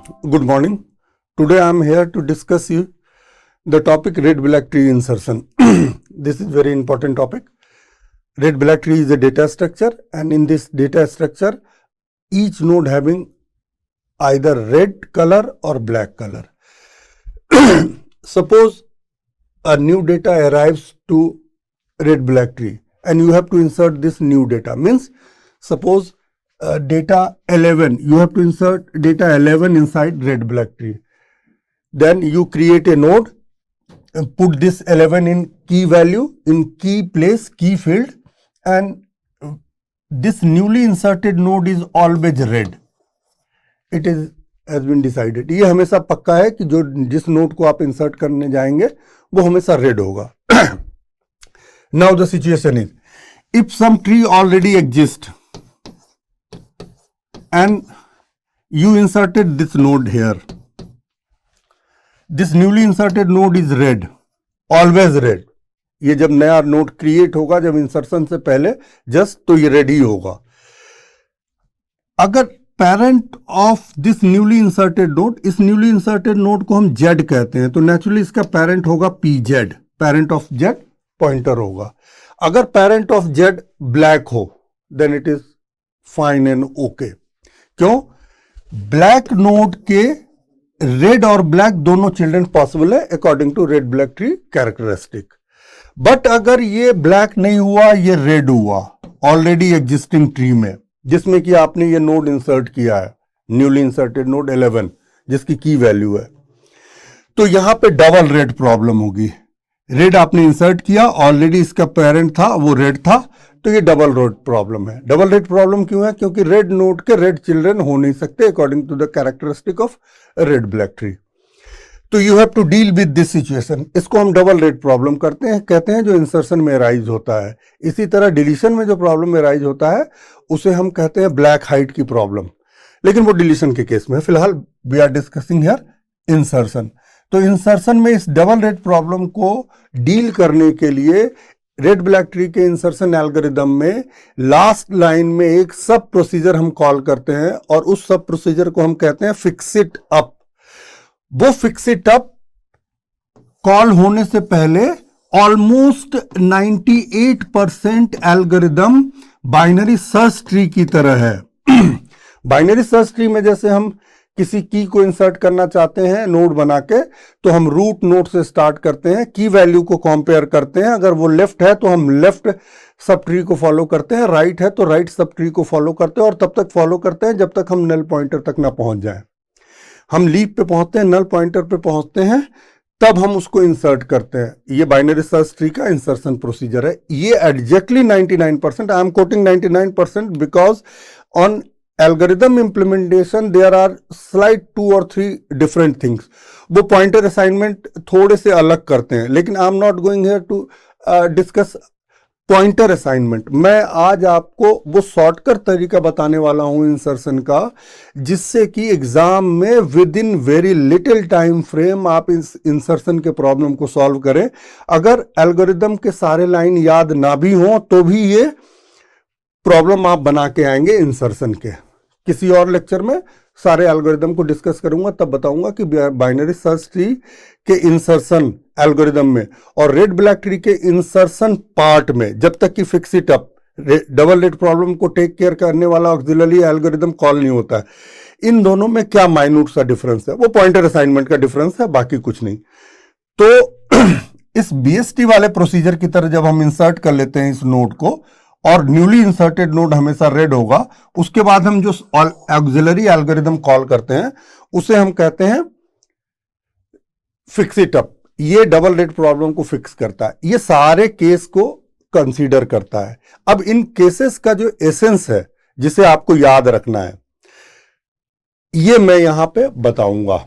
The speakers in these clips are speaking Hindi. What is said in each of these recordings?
Good morning. Today I am here to discuss you the topic red black tree insertion. This is very important topic. Red black tree is a data structure, and in this data structure each node having either red color or black color. Suppose a new data arrives to red black tree and you have to insert this new data. Means suppose data 11, you have to insert data 11 inside red black tree. Then you create a node and put this 11 in key value, in key place, key field, and this newly inserted node is always red. It is has been decided. ये हमेशा पक्का है कि जो जिस नोड को आप इंसर्ट करने जाएंगे वो हमेशा रेड होगा. Now the situation is, if some tree already exists and you inserted this node here, this newly inserted node is red, always red. ये जब नया नोड क्रिएट होगा, जब इंसर्शन से पहले जस्ट, तो ये रेड ही होगा. अगर parent of this newly inserted node, इस न्यूली इंसर्टेड नोड को हम जेड कहते हैं, तो नेचुरली इसका पेरेंट होगा P Z, parent of Z pointer होगा. अगर पेरेंट ऑफ जेड ब्लैक हो then it is fine and okay. क्यों? ब्लैक नोड के रेड और ब्लैक दोनों चिल्ड्रन पॉसिबल है according to red black tree characteristic. But अगर ये ब्लैक नहीं हुआ, ये रेड हुआ ऑलरेडी एग्जिस्टिंग ट्री में, जिसमें कि आपने ये नोड इंसर्ट किया है, न्यूली इंसर्टेड नोड 11 जिसकी की वैल्यू है, तो यहां पे डबल रेड प्रॉब्लम होगी. रेड आपने इंसर्ट किया, ऑलरेडी इसका पेरेंट था वो रेड था, तो ये डबल रेड प्रॉब्लम है. डबल रेड प्रॉब्लम क्यों है? क्योंकि रेड नोड के रेड चिल्ड्रन हो नहीं सकते according to the characteristic of red black tree. तो you have to deal with this situation. इसको हम डबल रेड प्रॉब्लम कहते हैं जो इंसर्शन में अराइज होता है. इसी तरह डिलीशन में जो प्रॉब्लम अराइज होता है उसे हम कहते हैं ब्लैक हाइट की प्रॉब्लम, लेकिन वो डिलीशन के केस में. फिलहाल we are discussing here insertion. तो इंसर्शन में इस डबल रेड प्रॉब्लम को डील करने के लिए रेड ब्लैक ट्री के इंसर्शन एल्गोरिदम में लास्ट लाइन में एक सब प्रोसीजर हम कॉल करते हैं, और उस सब प्रोसीजर को हम कहते हैं फिक्स इट अप. वो फिक्स इट अप कॉल होने से पहले almost 98% algorithm binary search tree की तरह है. बाइनरी सर्च ट्री में जैसे हम किसी की को इंसर्ट करना चाहते हैं नोड बना के, तो हम रूट नोड से स्टार्ट करते हैं, की वैल्यू को कंपेयर करते हैं. अगर वो लेफ्ट है तो हम लेफ्ट सब ट्री को फॉलो करते हैं, राइट है तो राइट सब ट्री को फॉलो करते हैं, और तब तक फॉलो करते हैं जब तक हम नल पॉइंटर तक ना पहुंच जाएं. हम लीफ पे पहुंचते हैं, नल पॉइंटर पे पहुंचते हैं, तब हम उसको इंसर्ट करते हैं. ये बाइनरी सर्च ट्री का इंसर्शन प्रोसीजर है. ये exactly 99%, I am quoting 99% because on algorithm implementation there are slight 2 or 3 different things. वो पॉइंटर असाइनमेंट थोड़े से अलग करते हैं, लेकिन I am not going here to discuss pointer assignment. मैं आज आपको वो शॉर्टकट तरीका बताने वाला हूं इंसर्शन का, जिससे कि एग्जाम में with in very little time frame आप इस इंसर्शन के प्रॉब्लम को सॉल्व करें. अगर एल्गोरिदम के सारे लाइन याद ना भी हों तो भी ये प्रॉब्लम आप बना के आएंगे इंसर्शन के. किसी और लेक्चर में सारे एल्गोरिदम को डिस्कस करूंगा, तब बताऊंगा कि बाइनरी सर्च ट्री के इंसर्शन एल्गोरिदम में और रेड ब्लैक ट्री के इंसर्शन पार्ट में, जब तक कि fix it up double red problem को टेक केयर करने वाला ऑक्सिलरी एल्गोरिदम कॉल नहीं होता है, इन दोनों में क्या माइन्यूट सा डिफरेंस है? वो पॉइंटर असाइनमेंट का डिफरेंस है, बाकी कुछ नहीं. तो इस बीएसटी वाले प्रोसीजर की तरह जब हम इंसर्ट कर लेते हैं इस नोड को, और न्यूली इंसर्टेड नोड हमेशा रेड होगा, उसके बाद हम जो ऑक्सिलरी एल्गोरिदम कॉल करते हैं उसे हम कहते हैं फिक्स इट अप. ये डबल रेड प्रॉब्लम को फिक्स करता है, ये सारे केस को कंसीडर करता है. अब इन केसेस का जो एसेंस है जिसे आपको याद रखना है, ये मैं यहां पे बताऊंगा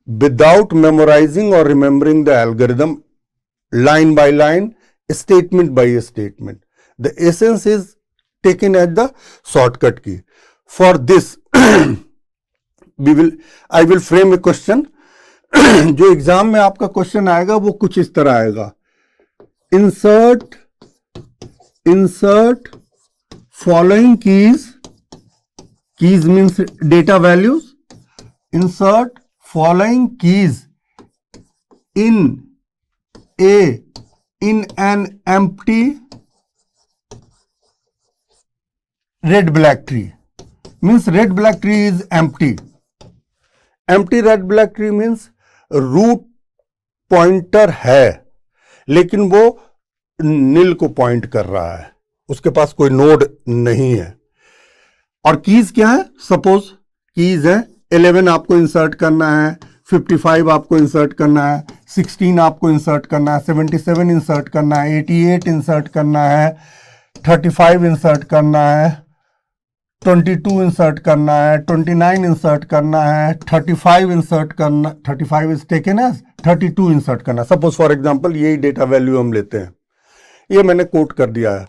विदाउट मेमोराइजिंग और remembering the algorithm, line by line, statement by statement. The essence is taken as the shortcut key. For this, I will frame a question. जो एग्जाम में आपका क्वेश्चन आएगा वो कुछ इस तरह आएगा. Insert following keys means data values insert following keys in an empty red black tree. Means red black tree is empty. Empty red black tree means root pointer है लेकिन वो नील को पॉइंट कर रहा है, उसके पास कोई नोड नहीं है। और कीज क्या है? सपोज कीज है 11 आपको इंसर्ट करना है, 55 आपको इंसर्ट करना है, 16 आपको इंसर्ट करना है, 77 इंसर्ट करना है, 88 इंसर्ट करना है, 35 इंसर्ट करना है, 22 इंसर्ट करना है, 29 इंसर्ट करना है, 35 इंसर्ट करना, 35 इज टेकन एज 32 इंसर्ट करना। सपोज फॉर एग्जांपल यही डेटा वैल्यू हम लेते हैं, ये मैंने कोट कर दिया है।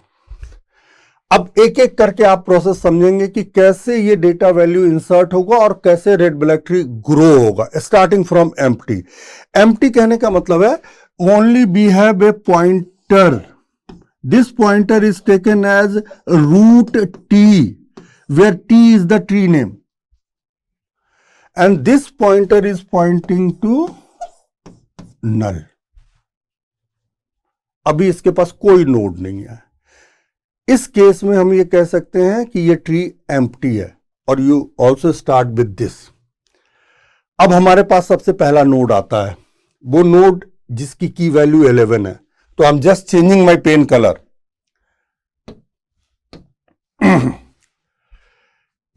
अब एक एक करके आप प्रोसेस समझेंगे कि कैसे ये डेटा वैल्यू इंसर्ट होगा और कैसे रेड ब्लैक ट्री ग्रो होगा स्टार्टिंग फ्रॉम एम्प्टी। एम्प्टी कहने का मतलब है only we have a pointer, this pointer is taken as root T where t is the tree name and this pointer is pointing to null। अभी इसके पास कोई नोड नहीं है। इस केस में हम ये कह सकते हैं कि ये ट्री एम्प्टी है और you also start with this. अब हमारे पास सबसे पहला नोड आता है, वो नोड जिसकी की वैल्यू 11 है। तो I am just changing my pen colour.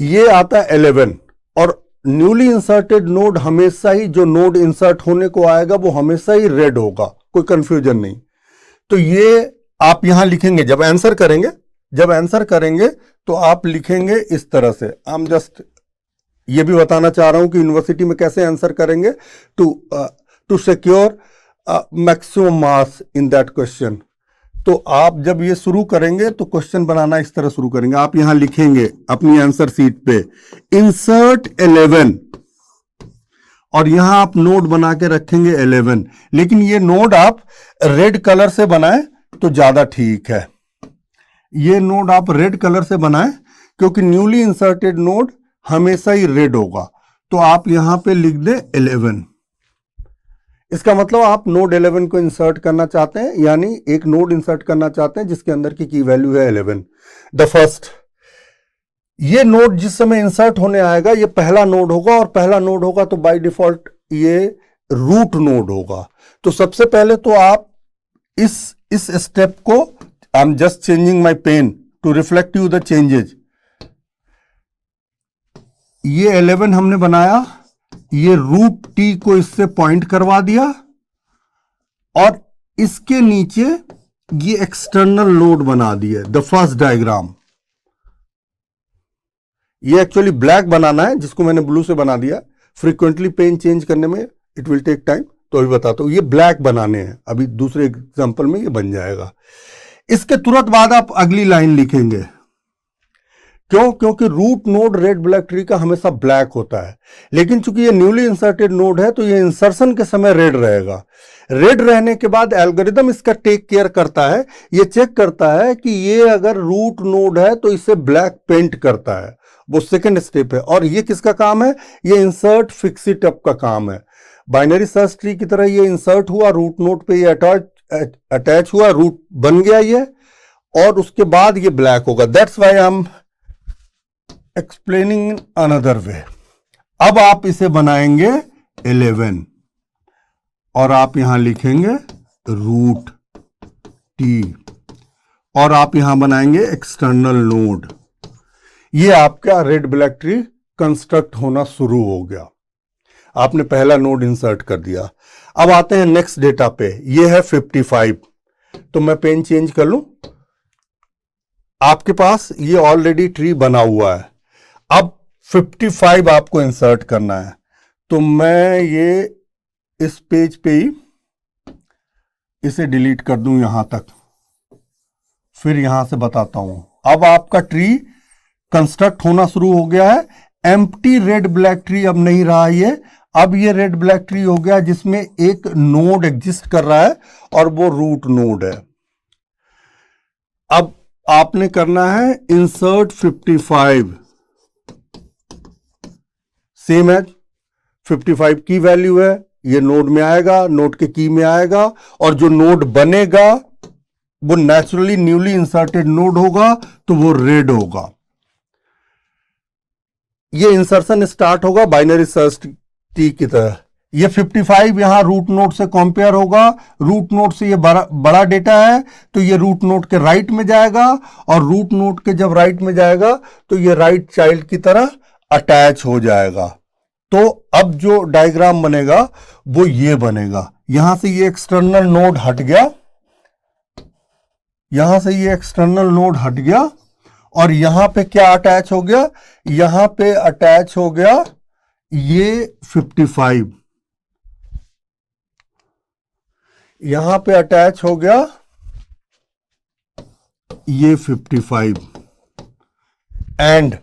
ये आता है 11 और न्यूली इंसर्टेड नोड हमेशा ही, जो नोड इंसर्ट होने को आएगा वो हमेशा ही रेड होगा, कोई कंफ्यूजन नहीं। तो ये आप यहां लिखेंगे जब आंसर करेंगे तो आप लिखेंगे इस तरह से। आई एम जस्ट ये भी बताना चाह रहा हूं कि यूनिवर्सिटी में कैसे आंसर करेंगे to secure maximum marks in that question. तो आप जब ये शुरू करेंगे तो क्वेश्चन बनाना इस तरह शुरू करेंगे। आप यहां लिखेंगे अपनी आंसर शीट पे इंसर्ट 11 और यहां आप नोड बना के रखेंगे 11, लेकिन ये नोड आप रेड कलर से बनाएं तो ज्यादा ठीक है। ये नोड आप रेड कलर से बनाएं क्योंकि न्यूली इंसर्टेड नोड हमेशा ही रेड होगा। तो आप यहां पे लिख दें 11। इसका मतलब आप नोड 11 को इंसर्ट करना चाहते हैं, यानी एक नोड इंसर्ट करना चाहते हैं जिसके अंदर की वैल्यू है 11। द फर्स्ट, ये नोड जिस समय इंसर्ट होने आएगा ये पहला नोड होगा और पहला नोड होगा तो बाय डिफॉल्ट ये रूट नोड होगा। तो सबसे पहले तो आप इस स्टेप को, I am just changing my pen to reflect you the changes. ये 11 हमने बनाया, ये रूट टी को इससे पॉइंट करवा दिया और इसके नीचे ये एक्सटर्नल नोड बना दिया। द फर्स्ट डायग्राम, ये एक्चुअली ब्लैक बनाना है जिसको मैंने ब्लू से बना दिया। फ्रीक्वेंटली पेन चेंज करने में इट विल टेक टाइम, तो अभी बताता हूं। ये ब्लैक बनाने हैं, अभी दूसरे एग्जांपल में ये बन जाएगा। इसके तुरंत बाद आप अगली लाइन लिखेंगे। क्यों? क्योंकि root node red black tree का हमेशा ब्लैक होता है, लेकिन चूंकि ये न्यूली इंसर्टेड नोड है तो ये इंसर्शन के समय रेड रहेगा। रेड रहने के बाद एल्गोरिदम इसका टेक केयर करता है, ये चेक करता है कि ये अगर रूट नोड है तो इसे ब्लैक पेंट करता है, वो सेकंड स्टेप है। और ये किसका काम है? ये इंसर्ट फिक्स इट अप का काम है। बाइनरी सर्च ट्री की तरह ये इंसर्ट हुआ, रूट नोड पे ये अटैच हुआ, रूट बन गया ये, और उसके बाद ये ब्लैक होगा। That's why I am explaining in another way. अब आप इसे बनाएंगे 11 और आप यहां लिखेंगे रूट टी और आप यहां बनाएंगे एक्सटर्नल नोड। ये आपका रेड ब्लैक ट्री कंस्ट्रक्ट होना शुरू हो गया। आपने पहला नोड इंसर्ट कर दिया। अब आते हैं नेक्स्ट डेटा पे, ये है 55। तो मैं पेन चेंज कर लूं। आपके पास ये ऑलरेडी ट्री बना हुआ है। अब 55 आपको इंसर्ट करना है, तो मैं ये इस पेज पे ही इसे डिलीट कर दूं यहां तक, फिर यहां से बताता हूं। अब आपका ट्री कंस्ट्रक्ट होना शुरू हो गया है। एम्प्टी रेड ब्लैक ट्री अब नहीं रहा ये, अब ये रेड ब्लैक ट्री हो गया जिसमें एक नोड एग्जिस्ट कर रहा है और वो रूट नोड है। अब आपने करना है इंसर्ट 55 सेम एज 55 की वैल्यू है, ये नोड में आएगा, नोड के की में आएगा, और जो नोड बनेगा वो नेचुरली न्यूली इंसर्टेड नोड होगा, तो वो रेड होगा। ये इंसर्शन स्टार्ट होगा बाइनरी सर्च ट्री की तरह। ये 55 यहां रूट नोड से कंपेयर होगा, रूट नोड से ये बड़ा डेटा है, तो ये रूट नोड के राइट में जाएगा, और रूट नोड के जब राइट में जाएगा तो ये राइट चाइल्ड की तरह अटैच हो जाएगा। तो अब जो डायग्राम बनेगा वो ये बनेगा। यहां से ये एक्सटर्नल नोड हट गया, यहां से ये एक्सटर्नल नोड हट गया, और यहां पे क्या अटैच हो गया, यहां पे अटैच हो गया ये 55, यहां पे अटैच हो गया ये 55 and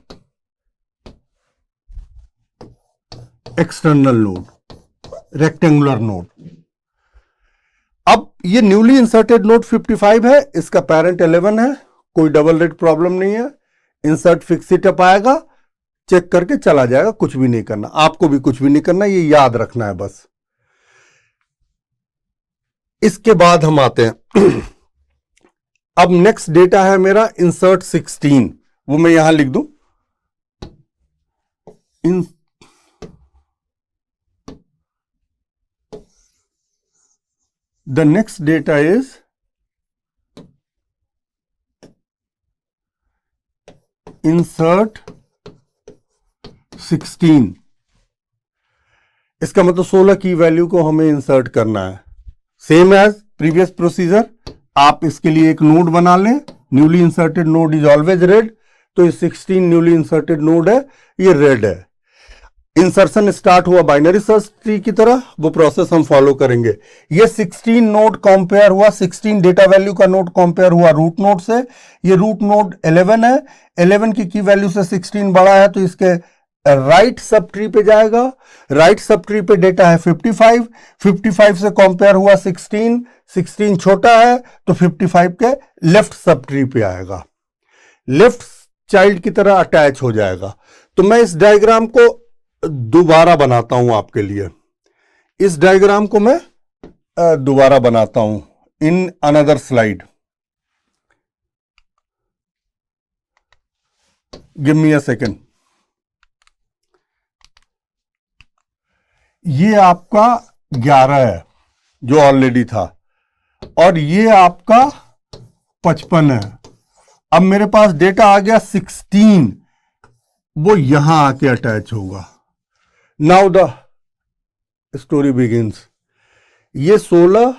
external node, rectangular node. अब ये न्यूली इंसर्टेड नोड 55 है, इसका पेरेंट 11 है, कोई डबल रेड प्रॉब्लम नहीं है। इंसर्ट फिक्स अप आएगा, चेक करके चला जाएगा, कुछ भी नहीं करना, आपको भी कुछ भी नहीं करना, ये याद रखना है बस। इसके बाद हम आते हैं अब नेक्स्ट डेटा है मेरा इंसर्ट 16, वो मैं यहां लिख दूं। The next data is insert 16। इसका मतलब 16 की वैल्यू को हमें इंसर्ट करना है। सेम एज प्रीवियस प्रोसीजर, आप इसके लिए एक नोड बना लें। Newly inserted node is always red, तो ये 16 न्यूली इंसर्टेड नोड है, ये रेड है। इंसर्शन स्टार्ट हुआ बाइनरी सर्च ट्री की तरह, वो प्रोसेस हम फॉलो करेंगे। ये 16 नोड कंपेयर हुआ, 16 डेटा वैल्यू का नोड कंपेयर हुआ रूट नोड से। ये रूट नोड 11 है, 11 की वैल्यू से 16 बड़ा है, तो इसके राइट सब ट्री पे जाएगा। राइट सब ट्री पे डेटा है 55, 55 से कंपेयर हुआ 16, 16 छोटा है, तो 55 के लेफ्ट सब ट्री पे आएगा, लेफ्ट चाइल्ड की तरह अटैच हो जाएगा। तो मैं इस डायग्राम को दोबारा बनाता हूं आपके लिए, इस डायग्राम को मैं दोबारा बनाता हूं in another slide. Give me a second. ये आपका 11 है जो ऑलरेडी था, और ये आपका 55 है। अब मेरे पास डेटा आ गया 16, वो यहां आके अटैच होगा। Now the story begins. ये 16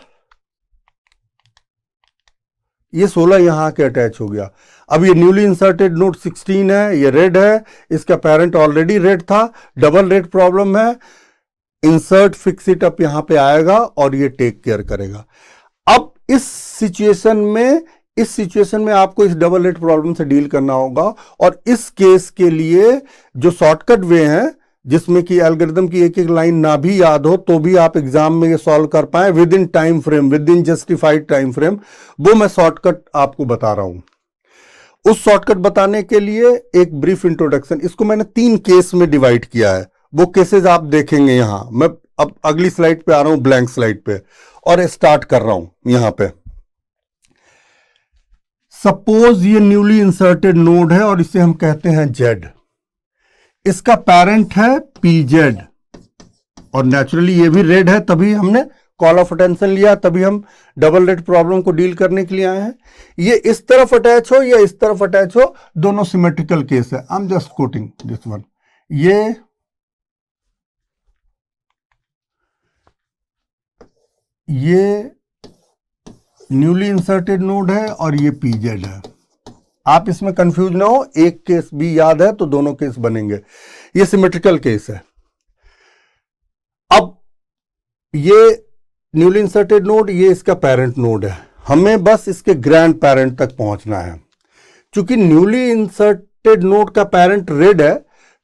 यहां के अटैच हो गया। अब ये न्यूली इंसर्टेड नोड 16 है, ये रेड है, इसका पेरेंट ऑलरेडी रेड था, डबल रेड प्रॉब्लम है। इंसर्ट फिक्स इट अप यहां पे आएगा और ये टेक केयर करेगा। अब इस सिचुएशन में आपको इस डबल रेड प्रॉब्लम से डील करना होगा, और इस केस के लिए जो शॉर्टकट वे हैं, जिसमें कि एल्गोरिथम की एक एक लाइन ना भी याद हो तो भी आप एग्जाम में ये सॉल्व कर पाए with in time frame, with in justified time frame, वो मैं शॉर्टकट आपको बता रहा हूं। उस शॉर्टकट बताने के लिए एक ब्रीफ इंट्रोडक्शन, इसको मैंने 3 केस में डिवाइड किया है, वो केसेस आप देखेंगे यहां। मैं अब अगली स्लाइड पे आ रहा हूं, ब्लैंक स्लाइड पे, और स्टार्ट कर रहा हूं यहां पे। सपोज ये न्यूली इंसर्टेड नोड है और इसे हम कहते हैं जेड, इसका पेरेंट है पीजेड, और नेचुरली ये भी रेड है, तभी हमने कॉल ऑफ अटेंशन लिया, तभी हम डबल रेड प्रॉब्लम को डील करने के लिए आए हैं। ये इस तरफ अटैच हो या इस तरफ अटैच हो, दोनों सिमेट्रिकल केस है। आई am just coating this one. ये न्यूली इंसर्टेड नोड है और ये पीजेड है। आप इसमें कंफ्यूज ना हो, एक केस भी याद है तो दोनों केस बनेंगे। ये सिमेट्रिकल केस है। अब ये न्यूली इंसर्टेड नोड, ये इसका पेरेंट नोड है, हमें बस इसके ग्रैंड पेरेंट तक पहुंचना है। क्योंकि न्यूली इंसर्टेड नोड का पेरेंट रेड है,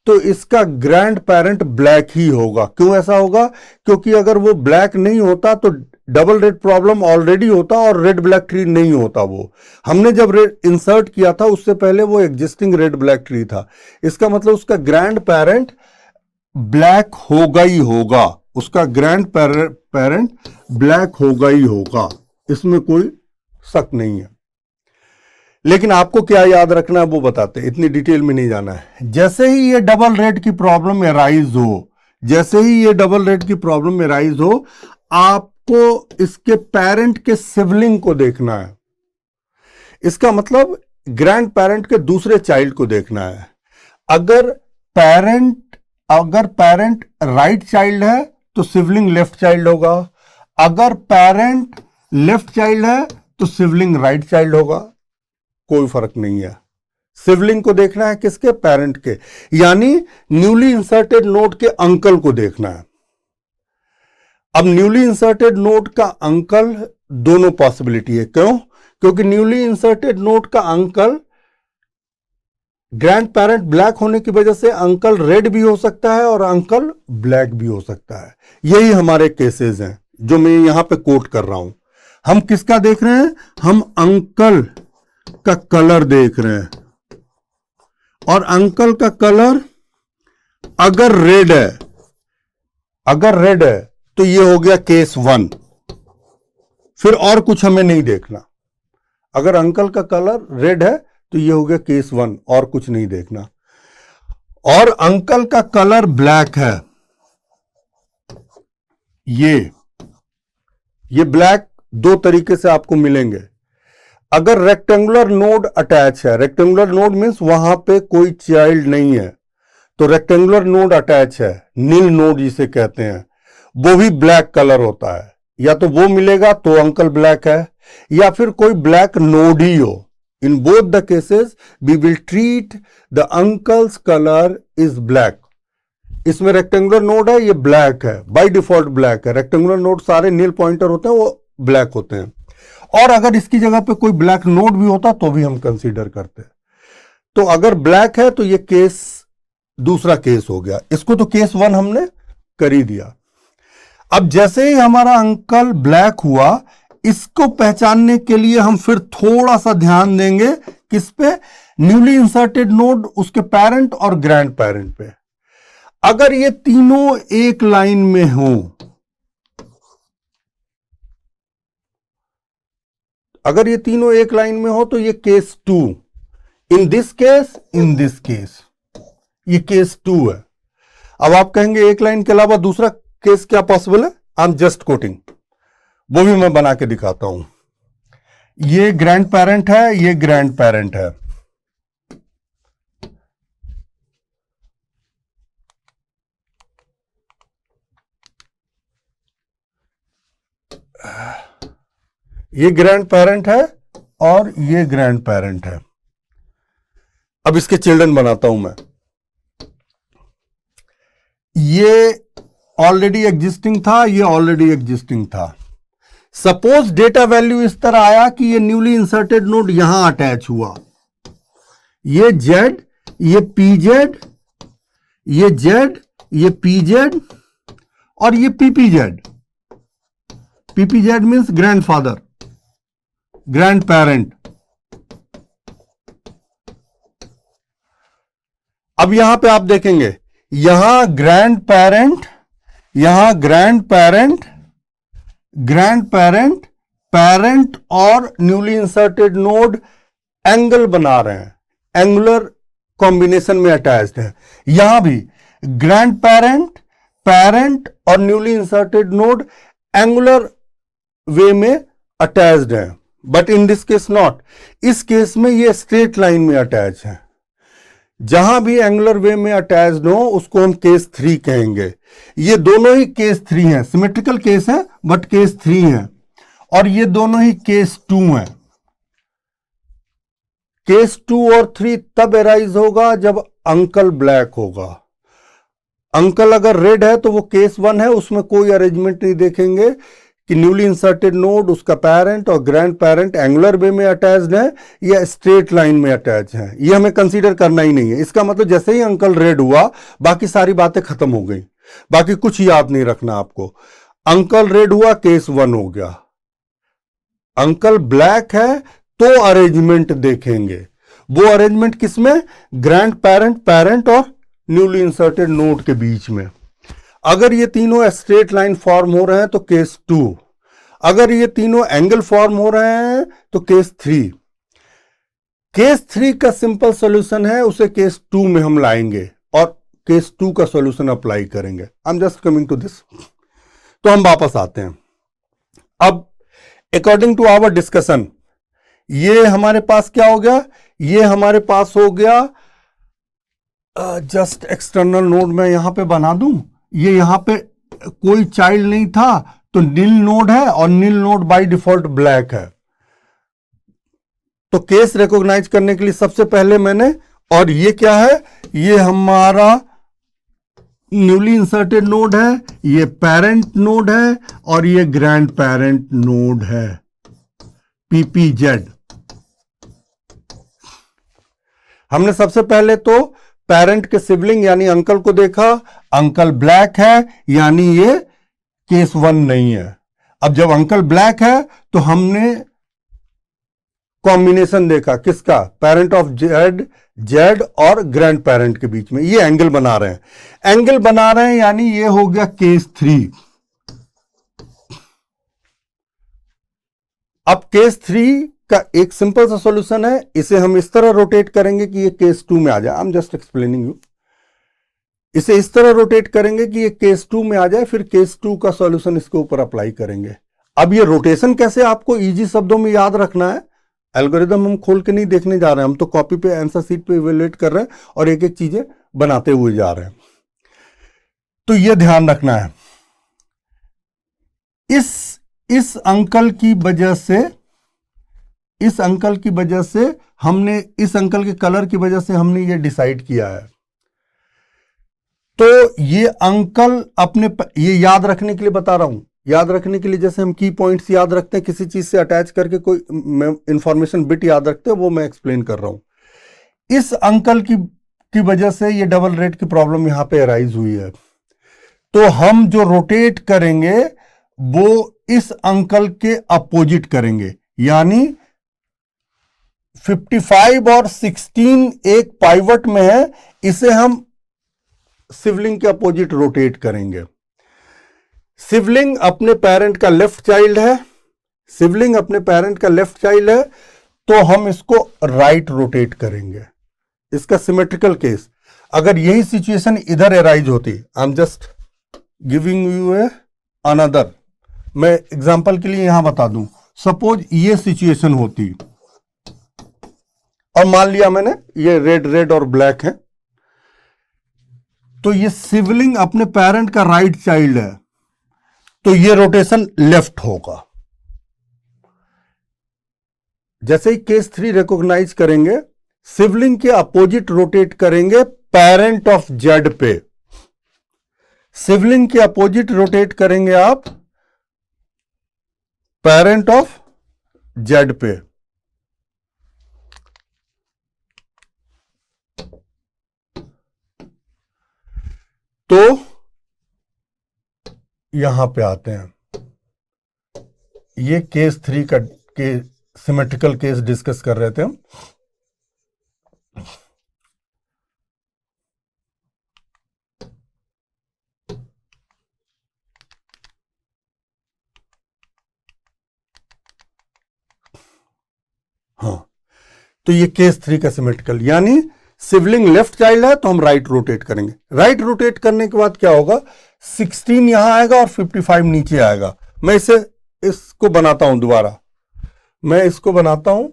तो इसका ग्रैंड पेरेंट ब्लैक ही होगा। क्यों ऐसा होगा? क्योंकि अगर वो ब्लैक नहीं होता तो डबल रेड प्रॉब्लम ऑलरेडी होता और रेड ब्लैक ट्री नहीं होता। वो हमने जब रेड इंसर्ट किया था उससे पहले वो एग्जिस्टिंग रेड ब्लैक ट्री था। इसका मतलब उसका ग्रैंड पेरेंट ब्लैक होगा ही होगा, उसका ग्रैंड पेरेंट ब्लैक होगा ही होगा, इसमें कोई शक नहीं है। लेकिन आपको क्या याद रखना है वो बताते हैं, इतनी डिटेल में नहीं जाना है। जैसे ही ये डबल रेड की प्रॉब्लम एराइज हो, जैसे ही ये डबल रेड की प्रॉब्लम एराइज हो, आपको इसके पेरेंट के सिबलिंग को देखना है। इसका मतलब ग्रैंड पेरेंट के दूसरे चाइल्ड को देखना है। अगर पेरेंट राइट चाइल्ड है तो सिबलिंग लेफ्ट चाइल्ड होगा, अगर पेरेंट लेफ्ट चाइल्ड है तो सिबलिंग राइट चाइल्ड होगा, कोई फर्क नहीं है। सिबलिंग को देखना है किसके? पेरेंट के, यानी न्यूली इंसर्टेड नोड के अंकल को देखना है। अब न्यूली इंसर्टेड नोड का अंकल दोनों पॉसिबिलिटी है। क्यों? क्योंकि न्यूली इंसर्टेड नोड का अंकल ग्रैंड पेरेंट ब्लैक होने की वजह से अंकल रेड भी हो सकता है और अंकल ब्लैक भी हो सकता है। यही हमारे केसेस हैं जो मैं यहां पे कोट कर रहा हूं। हम किसका देख रहे हैं? हम अंकल का कलर देख रहे हैं, और अंकल का कलर अगर रेड है तो ये हो गया केस 1, फिर और कुछ हमें नहीं देखना। अगर अंकल का कलर रेड है तो ये हो गया केस 1, और कुछ नहीं देखना। और अंकल का कलर ब्लैक है, ये ब्लैक दो तरीके से आपको मिलेंगे। अगर रेक्टेंगुलर नोड अटैच है, रेक्टेंगुलर नोड मीन्स वहां पे कोई चाइल्ड नहीं है, तो रेक्टेंगुलर नोड अटैच है, नील नोड जिसे कहते हैं, वो भी ब्लैक कलर होता है। या तो वो मिलेगा तो अंकल ब्लैक है, या फिर कोई ब्लैक नोड ही हो। In both the cases we will treat the uncles colour is black. इसमें रेक्टेंगुलर नोड है, ये ब्लैक है, बाय डिफॉल्ट ब्लैक है। रेक्टेंगुलर नोड सारे नील पॉइंटर होते हैं, वो ब्लैक होते हैं। और अगर इसकी जगह पे कोई ब्लैक नोड भी होता तो भी हम कंसीडर करते। तो अगर ब्लैक है तो ये केस, दूसरा केस हो गया। इसको तो केस 1 हमने कर ही दिया। अब जैसे ही हमारा अंकल ब्लैक हुआ, इसको पहचानने के लिए हम फिर थोड़ा सा ध्यान देंगे किस पे? न्यूली इंसर्टेड नोड, उसके पेरेंट और ग्रैंड पेरेंट पे। अगर ये तीनों एक लाइन में हो, अगर ये तीनों एक लाइन में हो तो ये केस 2। इन दिस केस ये केस 2 है। अब आप कहेंगे एक लाइन के अलावा दूसरा केस क्या पॉसिबल है? आई एम जस्ट कोटिंग, वो भी मैं बना के दिखाता हूं। ये ग्रैंड पेरेंट है, ये ग्रैंड पेरेंट है। ये ग्रैंड पेरेंट है और ये ग्रैंड पेरेंट है। अब इसके चिल्ड्रन बनाता हूं मैं। ये ऑलरेडी एग्जिस्टिंग था, ये ऑलरेडी एग्जिस्टिंग था। सपोज डेटा वैल्यू इस तरह आया कि ये न्यूली इंसर्टेड नोड यहां अटैच हुआ। ये जेड, ये पीजेड, ये जेड, ये पीजेड और ये पीपीजेड। पीपीजेड मीन्स ग्रैंडफादर, ग्रैंड पेरेंट। अब यहां पे आप देखेंगे, यहां ग्रैंड पेरेंट, यहां grand parent, grand parent, parent और न्यूली इंसर्टेड नोड एंगल बना रहे हैं, एंगुलर कॉम्बिनेशन में अटैच्ड है। यहां भी ग्रैंड पेरेंट, पेरेंट और न्यूली इंसर्टेड नोड एंगुलर वे में अटैच्ड है, but in this case not. इस केस में ये स्ट्रेट लाइन में अटैच है। जहां भी एंगुलर वे में अटैच्ड हो उसको हम केस 3 कहेंगे। ये दोनों ही केस 3 हैं, सिमेट्रिकल केस है बट केस 3 है, और ये दोनों ही केस 2 हैं। केस 2 और 3 तब एराइज होगा जब अंकल ब्लैक होगा। अंकल अगर रेड है तो वो केस 1 है, उसमें कोई अरेंजमेंट नहीं देखेंगे कि न्यूली इंसर्टेड नोड, उसका पेरेंट और ग्रैंड पेरेंट एंगुलर वे में अटैच्ड है या स्ट्रेट लाइन में अटैच है, ये हमें कंसीडर करना ही नहीं है। इसका मतलब जैसे ही अंकल रेड हुआ बाकी सारी बातें खत्म हो गई, बाकी कुछ याद नहीं रखना आपको। अंकल रेड हुआ, केस 1 हो गया। अंकल ब्लैक है तो अरेंजमेंट देखेंगे। वो अरेंजमेंट किसमें? ग्रैंड पेरेंट, पेरेंट और न्यूली इंसर्टेड नोड के बीच में। अगर ये तीनों स्ट्रेट लाइन फॉर्म हो रहे हैं तो केस 2, अगर ये तीनों एंगल फॉर्म हो रहे हैं तो केस 3। केस 3 का सिंपल सॉल्यूशन है, उसे केस 2 में हम लाएंगे और केस 2 का सॉल्यूशन अप्लाई करेंगे। I am just coming to this. तो हम वापस आते हैं। अब अकॉर्डिंग टू आवर डिस्कशन ये हमारे पास क्या हो गया, ये हमारे पास हो गया जस्ट एक्सटर्नल नोड मैं यहां पे बना दूं। ये यहां पे कोई चाइल्ड नहीं था तो नील नोड है और नील नोड बाय डिफॉल्ट ब्लैक है। तो केस रिकॉग्नाइज करने के लिए सबसे पहले मैंने, और ये क्या है, ये हमारा न्यूली इंसर्टेड नोड है, ये पेरेंट नोड है और ये ग्रैंड पेरेंट नोड है, पीपीजेड। हमने सबसे पहले तो पेरेंट के सिबलिंग यानी अंकल को देखा, अंकल ब्लैक है यानी ये केस 1 नहीं है। अब जब अंकल ब्लैक है तो हमने कॉम्बिनेशन देखा किसका, पेरेंट ऑफ जेड, जेड और ग्रैंड पेरेंट के बीच में, ये एंगल बना रहे हैं, एंगल बना रहे हैं यानी ये हो गया केस 3। अब केस 3 का एक सिंपल सा सॉल्यूशन है, इसे हम इस तरह रोटेट करेंगे कि ये केस 2 में आ जाए। आई एम जस्ट एक्सप्लेनिंग यू। इसे इस तरह रोटेट करेंगे कि ये केस 2 में आ जाए, फिर केस 2 का सॉल्यूशन इसके ऊपर अप्लाई करेंगे। अब ये रोटेशन कैसे आपको इजी शब्दों में याद रखना है, एल्गोरिदम हम खोल के नहीं देखने जा रहे हैं, हम तो कॉपी पे आंसर शीट पे इवेलुएट कर रहे हैं और एक एक चीजें बनाते हुए जा रहे हैं। तो ये ध्यान रखना है, इस अंकल की वजह से, इस अंकल की वजह से हमने, इस अंकल के कलर की वजह से हमने ये डिसाइड किया है। तो ये अंकल अपने, ये याद रखने के लिए बता रहा हूं, याद रखने के लिए जैसे हम की पॉइंट्स याद रखते हैं, किसी चीज से अटैच करके कोई इंफॉर्मेशन बिट याद रखते हैं, वो मैं एक्सप्लेन कर रहा हूं। इस अंकल की वजह से ये डबल रेड की प्रॉब्लम यहां पे अराइज हुई है। तो हम जो रोटेट करेंगे वो इस अंकल के अपोजिट करेंगे, यानी 55 और 16 एक पाइवट में है, इसे हम सिबलिंग के अपोजिट रोटेट करेंगे। सिबलिंग अपने पेरेंट का लेफ्ट चाइल्ड है, सिबलिंग अपने पेरेंट का लेफ्ट चाइल्ड है, तो हम इसको राइट रोटेट करेंगे। इसका सिमेट्रिकल केस, अगर यही सिचुएशन इधर अराइज होती, आई am just giving U a another, मैं एग्जांपल के लिए यहां बता दूं, सपोज ये सिचुएशन होती और मान लिया मैंने ये रेड रेड और ब्लैक है, तो ये सिबलिंग अपने पेरेंट का राइट चाइल्ड है, तो ये रोटेशन लेफ्ट होगा। जैसे ही केस 3 रिकॉग्नाइज करेंगे, सिबलिंग के अपोजिट रोटेट करेंगे पेरेंट ऑफ जेड पे, सिबलिंग के अपोजिट रोटेट करेंगे आप पेरेंट ऑफ जेड पे। तो यहां पे आते हैं, ये केस 3 का के सिमेट्रिकल केस डिस्कस कर रहे थे हम। हाँ, तो ये केस 3 का सिमेट्रिकल, यानी सिबलिंग लेफ्ट चाइल्ड है तो हम राइट रोटेट करेंगे। राइट रोटेट करने के बाद क्या होगा, 16 यहां आएगा और 55 नीचे आएगा। मैं इसको बनाता हूं दोबारा, मैं इसको बनाता हूं।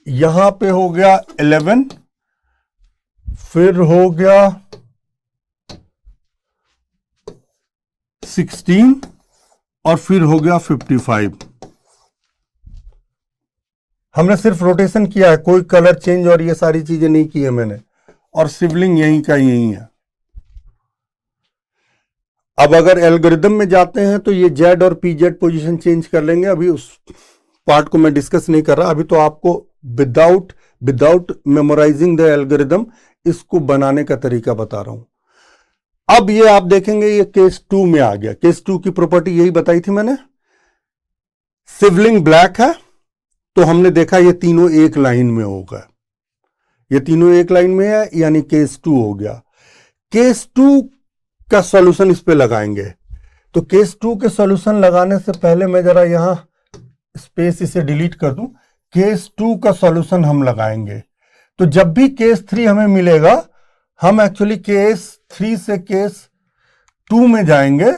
यहां पे हो गया 11, फिर हो गया 16 और फिर हो गया 55। हमने सिर्फ रोटेशन किया है, कोई कलर चेंज और ये सारी चीजें नहीं की है मैंने, और सिबलिंग यहीं का यहीं है। अब अगर एल्गोरिदम में जाते हैं तो ये जेड और पीजेड पोजीशन चेंज कर लेंगे, अभी उस पार्ट को मैं डिस्कस नहीं कर रहा। अभी तो आपको विदाउट मेमोराइजिंग द एल्गोरिदम इसको बनाने का तरीका बता रहा हूं। अब ये आप देखेंगे ये केस 2 में आ गया। केस 2 की प्रॉपर्टी यही बताई थी मैंने, सिबलिंग ब्लैक है तो हमने देखा ये तीनों एक लाइन में होगा, ये तीनों एक लाइन में है, यानी केस 2 हो गया। केस 2 का सॉल्यूशन इस पे लगाएंगे। तो केस 2 के सॉल्यूशन लगाने से पहले मैं जरा यहां स्पेस इसे डिलीट कर दूं। केस 2 का सॉल्यूशन हम लगाएंगे। तो जब भी केस 3 हमें मिलेगा, हम एक्चुअली केस 3 से केस 2 में जाएंगे,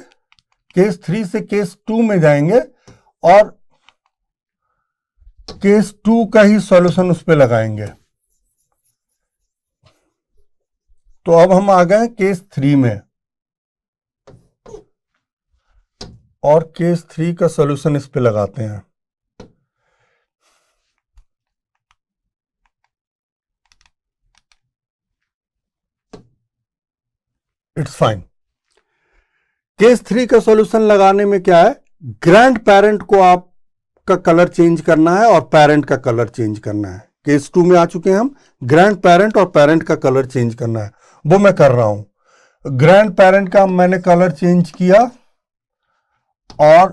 केस 3 से केस 2 में जाएंगे और केस 2 का ही सॉल्यूशन उस पे लगाएंगे। तो अब हम आ गए केस 3 में और केस 3 का सॉल्यूशन इस पे लगाते हैं। It's fine. केस 3 का सॉल्यूशन लगाने में क्या है, ग्रैंड पेरेंट को आपका कलर चेंज करना है और पेरेंट का कलर चेंज करना है। केस 2 में आ चुके हैं हम, ग्रैंड पेरेंट और पेरेंट का कलर चेंज करना है, वो मैं कर रहा हूं। ग्रैंड पेरेंट का मैंने कलर चेंज किया और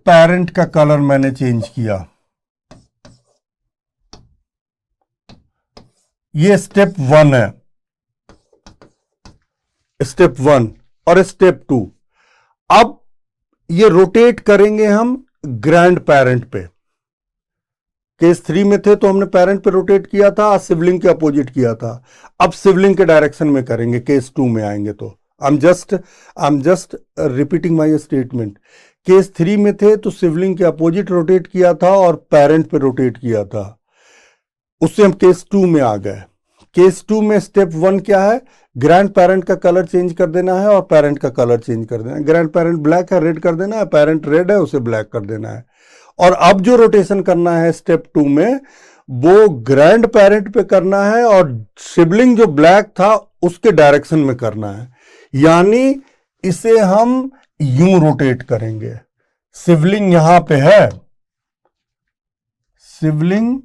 पेरेंट का कलर मैंने चेंज किया। ये स्टेप 1 है, स्टेप 1 और स्टेप 2। अब ये रोटेट करेंगे हम ग्रैंड पेरेंट पे। केस 3 में थे तो हमने पेरेंट पे रोटेट किया था, सिबलिंग के अपोजिट किया था। अब सिबलिंग के डायरेक्शन में करेंगे, केस 2 में आएंगे तो I am just repeating my statement. Case 3 में थे तो सिबलिंग के अपोजिट रोटेट किया था और पेरेंट पे रोटेट किया था, उससे हम केस 2 में आ गए। केस 2 में स्टेप 1 क्या है, ग्रैंड पेरेंट का कलर चेंज कर देना है और पेरेंट का कलर चेंज कर देना है। ग्रैंड पेरेंट ब्लैक है, रेड कर देना है, पेरेंट रेड है, उसे ब्लैक कर देना है। और अब जो रोटेशन करना है स्टेप 2 में, वो ग्रैंड पेरेंट पे करना है और सिबलिंग जो ब्लैक था उसके डायरेक्शन में करना है। यानी इसे हम यूं रोटेट करेंगे। सिबलिंग यहां पे है, सिबलिंग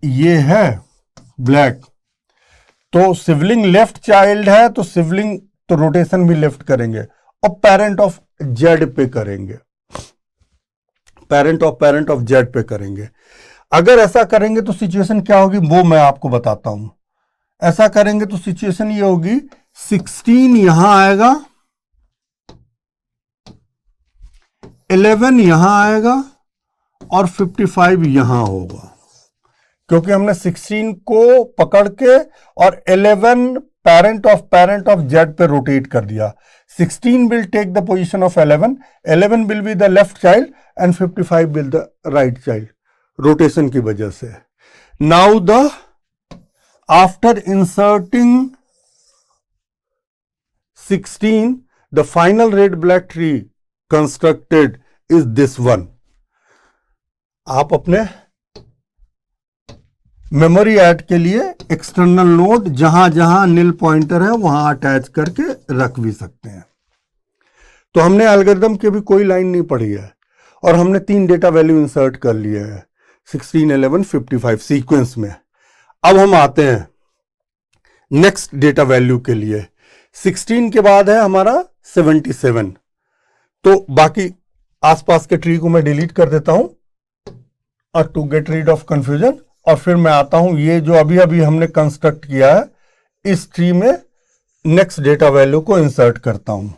ये है ब्लैक, तो सिबलिंग लेफ्ट चाइल्ड है तो सिबलिंग तो रोटेशन भी लेफ्ट करेंगे और पेरेंट ऑफ जेड पे करेंगे, पेरेंट ऑफ जेड पे करेंगे। अगर ऐसा करेंगे तो सिचुएशन क्या होगी वो मैं आपको बताता हूं। ऐसा करेंगे तो सिचुएशन ये होगी, 16 यहां आएगा, 11 यहां आएगा और 55 यहां होगा, क्योंकि हमने 16 को पकड़ के और 11 पेरेंट ऑफ जेड पे रोटेट कर दिया। 16 will take the position of 11, 11 will be the left child and 55 will the right child, rotation की वजह से। Now the after inserting 16, the final red black tree constructed is this one। आप अपने मेमोरी ऐड के लिए एक्सटर्नल नोड जहां जहां नील पॉइंटर है वहां अटैच करके रख भी सकते हैं। तो हमने एल्गोरिथम की भी कोई लाइन नहीं पढ़ी है और हमने 3 डेटा वैल्यू इंसर्ट कर लिए हैं, 16, 11, 55 सीक्वेंस में। अब हम आते हैं नेक्स्ट डेटा वैल्यू के लिए। 16 के बाद है हमारा 77। तो बाकी आसपास के ट्री को मैं डिलीट कर देता हूं और to get rid of confusion, और फिर मैं आता हूं ये जो अभी अभी हमने कंस्ट्रक्ट किया है इस ट्री में नेक्स्ट डेटा वैल्यू को इंसर्ट करता हूं।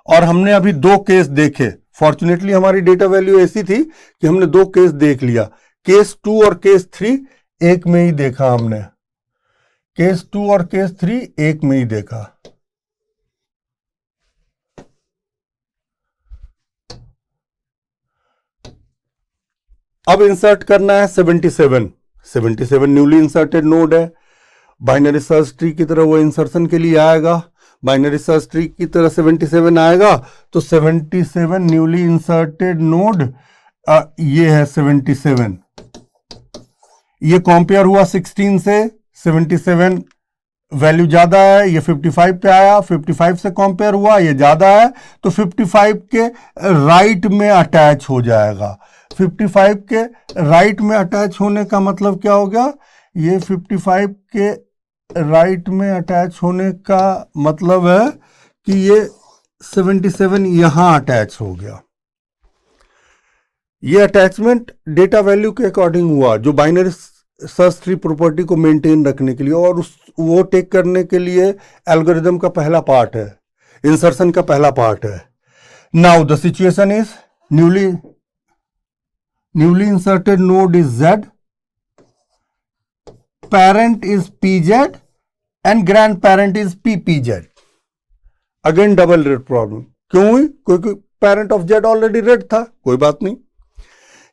और हमने अभी 2 केस देखे, फॉर्चुनेटली हमारी डेटा वैल्यू ऐसी थी कि हमने 2 केस देख लिया। केस 2 और केस 3 एक में ही देखा हमने, केस 2 और केस 3 एक में ही देखा। अब इंसर्ट करना है 77 न्यूली इंसर्टेड नोड है। बाइनरी सर्च ट्री की तरह वो इंसर्शन के लिए आएगा, बाइनरी सर्च ट्री की तरह 77 आएगा। तो 77 न्यूली इंसर्टेड नोड, ये है 77। ये कंपेयर हुआ 16 से, 77 वैल्यू ज्यादा है, ये 55 पे आया, 55 से कंपेयर हुआ, ये ज्यादा है, तो 55 के राइट में अटैच हो जाएगा। 55 के राइट में अटैच होने का मतलब क्या हो गया, ये 55 के राइट में अटैच होने का मतलब है कि ये 77 यहां अटैच हो गया। ये अटैचमेंट डेटा वैल्यू के अकॉर्डिंग हुआ, जो बाइनरी सर्च ट्री प्रॉपर्टी को मेंटेन रखने के लिए, और वो टेक करने के लिए एल्गोरिदम का पहला पार्ट है, इंसर्शन का पहला पार्ट है. Now the situation is newly inserted node is Z, parent is PZ and grandparent is PPZ. Again double red problem. क्यों हुई? क्योंकि parent of Z already red था. कोई बात नहीं.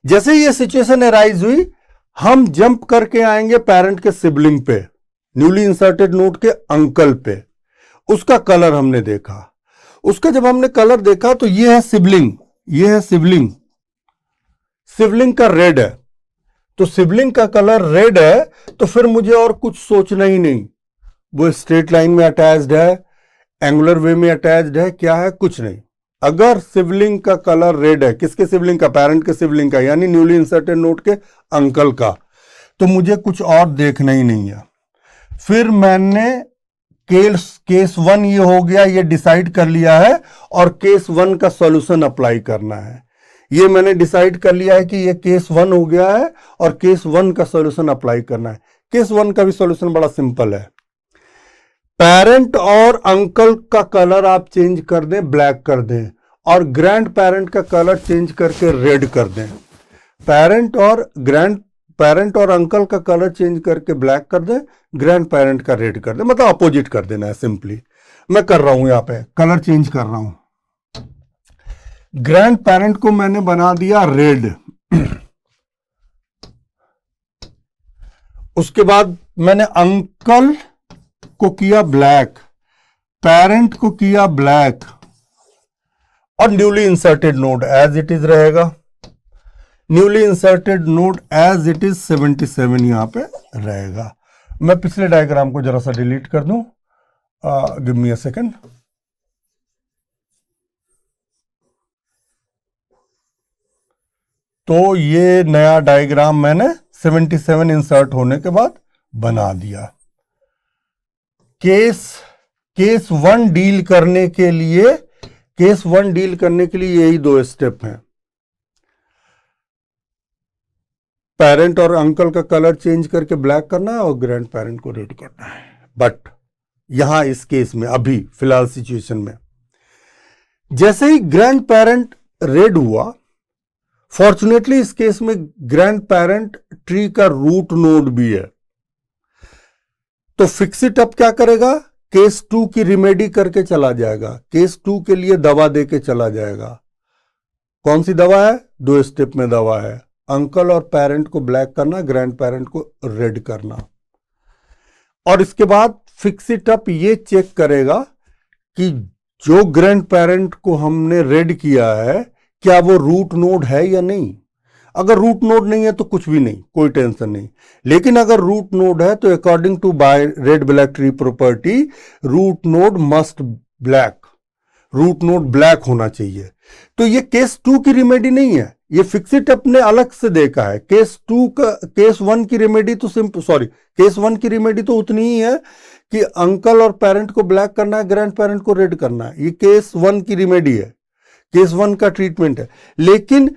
जैसे ही ये सिचुएशन अराइज हुई, हम जंप करके आएंगे पेरेंट के सिबलिंग पे, न्यूली इंसर्टेड नोड के अंकल पे. उसका कलर हमने देखा. उसका जब हमने कलर देखा तो ये है सिबलिंग, ये है सिबलिंग. सिबलिंग का रेड है, तो सिबलिंग का कलर रेड है, तो फिर मुझे और कुछ सोचना ही नहीं. वो स्ट्रेट लाइन में अटैच्ड है, एंगुलर वे में अटैच्ड है, क्या है? कुछ नहीं. अगर सिबलिंग का कलर रेड है, किसके सिबलिंग का? पेरेंट के सिबलिंग का, यानी न्यूली इंसर्टेड नोड के अंकल का, तो मुझे कुछ और देखना ही नहीं है. फिर मैंने केस 1 ये हो गया, ये डिसाइड कर लिया है, और केस 1 का सॉल्यूशन अप्लाई करना है. ये मैंने डिसाइड कर लिया है कि ये केस 1 हो गया है, और केस 1 का सॉल्यूशन अप्लाई करना है. केस 1 का भी सॉल्यूशन बड़ा सिंपल है. पेरेंट और अंकल का कलर आप चेंज कर दें, ब्लैक कर दें, और ग्रैंड पेरेंट का कलर चेंज करके रेड कर दें. पेरेंट और अंकल का कलर चेंज करके ब्लैक कर दें, ग्रैंड पेरेंट का रेड कर दें. मतलब अपोजिट कर देना है सिंपली. मैं कर रहा हूं, यहां पे कलर चेंज कर रहा हूं. ग्रैंड पेरेंट को मैंने बना दिया रेड. उसके बाद मैंने अंकल को किया ब्लैक, पेरेंट को किया ब्लैक, और newly inserted node as it is रहेगा. Newly inserted node as it is 77 यहां पे रहेगा. मैं पिछले डायग्राम को जरा सा डिलीट कर दूं. Give me a second. तो ये नया डायग्राम मैंने 77 इंसर्ट होने के बाद बना दिया. केस 1 डील करने के लिए यही 2 स्टेप हैं. पेरेंट और अंकल का कलर चेंज करके ब्लैक करना है, और ग्रैंड पेरेंट को रेड करना है. बट यहां इस केस में, अभी फिलहाल सिचुएशन में, जैसे ही ग्रैंड पेरेंट रेड हुआ, फॉर्चुनेटली इस केस में ग्रैंड पेरेंट ट्री का रूट नोड भी है, तो फिक्स इट अप क्या करेगा? केस 2 की रिमेडी करके चला जाएगा. केस 2 के लिए दवा देके चला जाएगा. कौन सी दवा है? 2 स्टेप में दवा है. अंकल और पेरेंट को ब्लैक करना, ग्रैंड पेरेंट को रेड करना. और इसके बाद फिक्स इट अप ये चेक करेगा कि जो ग्रैंड पेरेंट को हमने रेड किया है, क्या वो रूट नोड है या नहीं. अगर रूट नोड नहीं है तो कुछ भी नहीं, कोई टेंशन नहीं. लेकिन अगर रूट नोड है तो according to by red black tree property, root node must black, root node black होना चाहिए. तो ये केस 2 की रिमेडी नहीं है, ये फिक्स इट अपने अलग से देखा है. केस 1 की रिमेडी तो केस 1 की रिमेडी तो उतनी ही है कि अंकल और पेरेंट को ब्लैक करना है, ग्रैंड पेरेंट को रेड करना है. ये केस 1 की रिमेडी है, केस 1 का ट्रीटमेंट है. लेकिन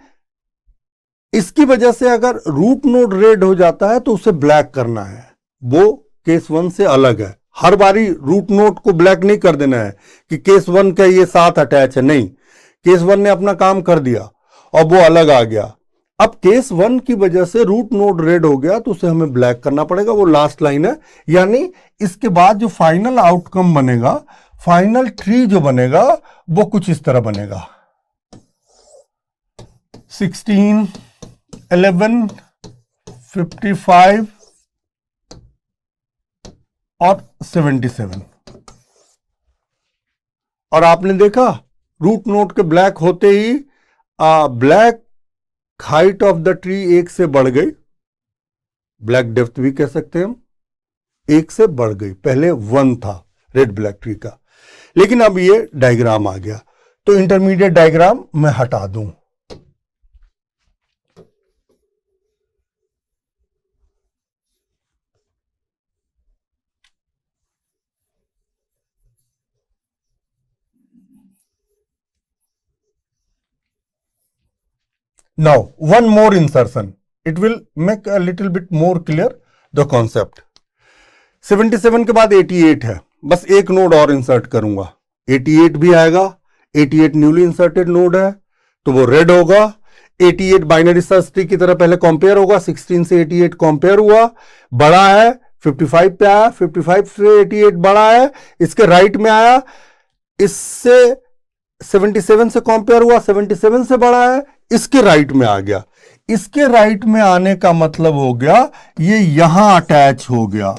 इसकी वजह से अगर रूट नोड रेड हो जाता है तो उसे ब्लैक करना है, वो केस 1 से अलग है. हर बारी रूट नोड को ब्लैक नहीं कर देना है कि केस 1 का ये साथ अटैच है, नहीं. केस 1 ने अपना काम कर दिया और वो अलग आ गया. अब केस 1 की वजह से रूट नोड रेड हो गया तो उसे हमें ब्लैक करना पड़ेगा. वो लास्ट लाइन है. यानी इसके बाद जो फाइनल आउटकम बनेगा, फाइनल ट्री जो बनेगा, वो कुछ इस तरह बनेगा. 16, 11, 55 और 77. और आपने देखा रूट नोड के ब्लैक होते ही black height of the tree 1 से बढ़ गई, ब्लैक डेप्थ भी कह सकते हैं हम, 1 से बढ़ गई. पहले 1 था रेड ब्लैक ट्री का, लेकिन अब ये डायग्राम आ गया. तो इंटरमीडिएट डायग्राम मैं हटा दूं. Now one more insertion, it will make a little bit more clear the concept. 77 के बाद 88 है, बस एक नोड और इंसर्ट करूंगा, 88 भी आएगा, 88 न्यूली इंसर्टेड नोड है तो वो रेड होगा। 88 बाइनरी सर्च ट्री की तरह पहले कंपेयर होगा, 16 से 88 कंपेयर हुआ, बड़ा है 55 पे आया, 55 से 88 बड़ा है, इसके राइट में आया, इससे 77 से कंपेयर हुआ, 77 से बड़ा है, इसके राइट में आ गया। इसके राइट में आने का मतलब हो गया ये यहां अटैच हो गया।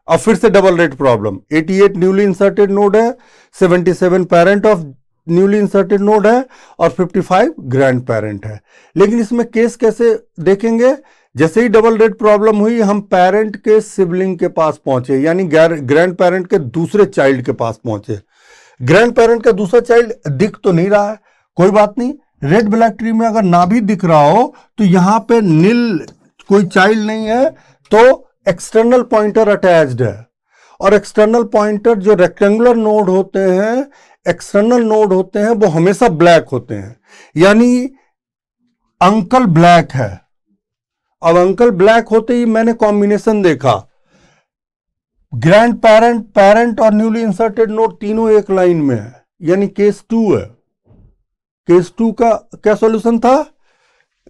अब फिर से double red problem, 88 newly inserted node है, 77 parent of newly inserted node है और 55 ग्रैंड पेरेंट है। लेकिन इसमें केस कैसे देखेंगे, जैसे ही डबल रेड प्रॉब्लम हुई हम पेरेंट के सिबलिंग के पास पहुंचे, यानी ग्रैंड पेरेंट के दूसरे चाइल्ड के पास पहुंचे। ग्रैंड पेरेंट का दूसरा चाइल्ड दिख तो नहीं रहा है, कोई बात नहीं, रेड ब्लैक ट्री में अगर ना भी दिख रहा हो तो यहां पे नील कोई चाइल्ड नहीं है तो एक्सटर्नल पॉइंटर अटैच्ड है। और एक्सटर्नल पॉइंटर जो रेक्टेंगुलर नोड होते हैं, एक्सटर्नल नोड होते हैं, वो हमेशा ब्लैक होते हैं, यानी अंकल ब्लैक है। अब अंकल ब्लैक होते ही मैंने कॉम्बिनेशन देखा, ग्रैंड पेरेंट, पेरेंट और न्यूली इंसर्टेड नोड तीनों एक लाइन में है, यानी केस 2 है। केस 2 का क्या सॉल्यूशन था,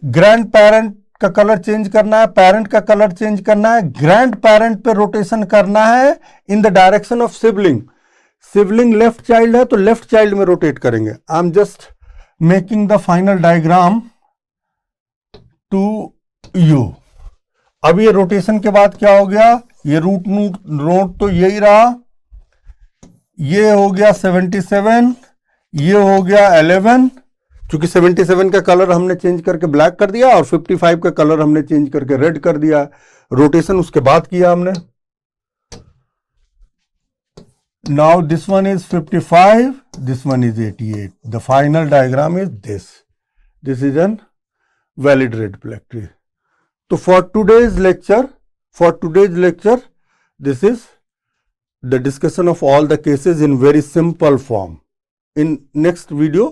ग्रैंड पेरेंट का कलर चेंज करना है, पेरेंट का कलर चेंज करना है, ग्रैंड पेरेंट पे रोटेशन करना है in the direction of sibling. Sibling left child है तो लेफ्ट चाइल्ड में रोटेट करेंगे। I am just making the final diagram to you. अब ये रोटेशन के बाद क्या हो गया, ये रूट नोड तो यही रहा, ये हो गया 77, ये हो गया 11, क्योंकि 77 का कलर हमने चेंज करके ब्लैक कर दिया और 55 का कलर हमने चेंज करके रेड कर दिया। रोटेशन उसके बाद किया हमने। Now this one is 55, this one is 88। The final diagram is this is an valid red black tree. तो for today's lecture, this is the discussion of all the cases in very simple form. In next video,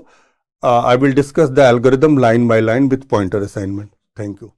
I will discuss the algorithm line by line with pointer assignment. Thank you.